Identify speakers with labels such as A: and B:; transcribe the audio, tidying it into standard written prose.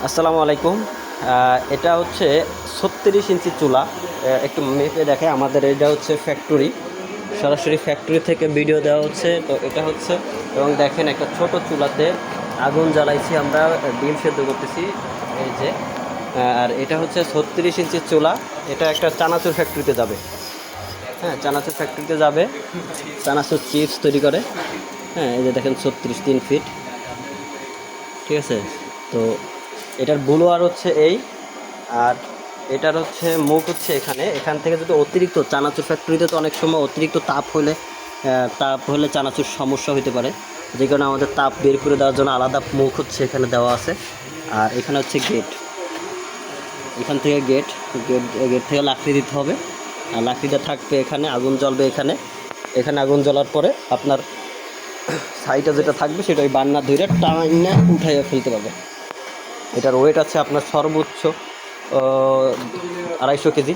A: আসসালামু আলাইকুম। এটা হচ্ছে 36 ইঞ্চি চুলা। একটু মেপে দেখে, আমাদের এটা হচ্ছে ফ্যাক্টরি, সরাসরি ফ্যাক্টরি থেকে ভিডিও দেওয়া হচ্ছে। তো এটা হচ্ছে, এবং দেখেন একটা ছোট চুলাতে আগুন জ্বালাইছি আমরা, ডিম সেদ্ধ করতেছি এই যে। আর এটা হচ্ছে 36 ইঞ্চি চুলা। এটা একটা চানাচুর ফ্যাক্টরিতে যাবে। হ্যাঁ, চানাচুর ফ্যাক্টরিতে যাবে, চানাচুর চিপস তৈরি করে। হ্যাঁ, এই যে দেখেন 36 3 ফিট, ঠিক আছে। তো এটার ব্লোয়ার হচ্ছে এই, আর এটার হচ্ছে মুখ হচ্ছে এখানে। এখান থেকে যদি অতিরিক্ত, চানাচুর ফ্যাক্টরিতে তো অনেক সময় অতিরিক্ত তাপ হলে চানাচুর সমস্যা হতে পারে, যে কারণে আমাদের তাপ বের করে দেওয়ার জন্য আলাদা মুখ হচ্ছে এখানে দেওয়া আছে। আর এখানে হচ্ছে গেট, এখান থেকে গেট গেট গেট থেকে লাকড়ি দিতে হবে। আর লাকড়িটা থাকবে এখানে, আগুন জ্বলবে এখানে। এখানে আগুন জ্বলার পরে আপনার সাইডে যেটা থাকবে সেটা ওই বান্না ধরে টাইনা উঠাইয়া ফেলতে পারবে। এটার ওয়েট আছে আপনার সর্বোচ্চ 250 কেজি।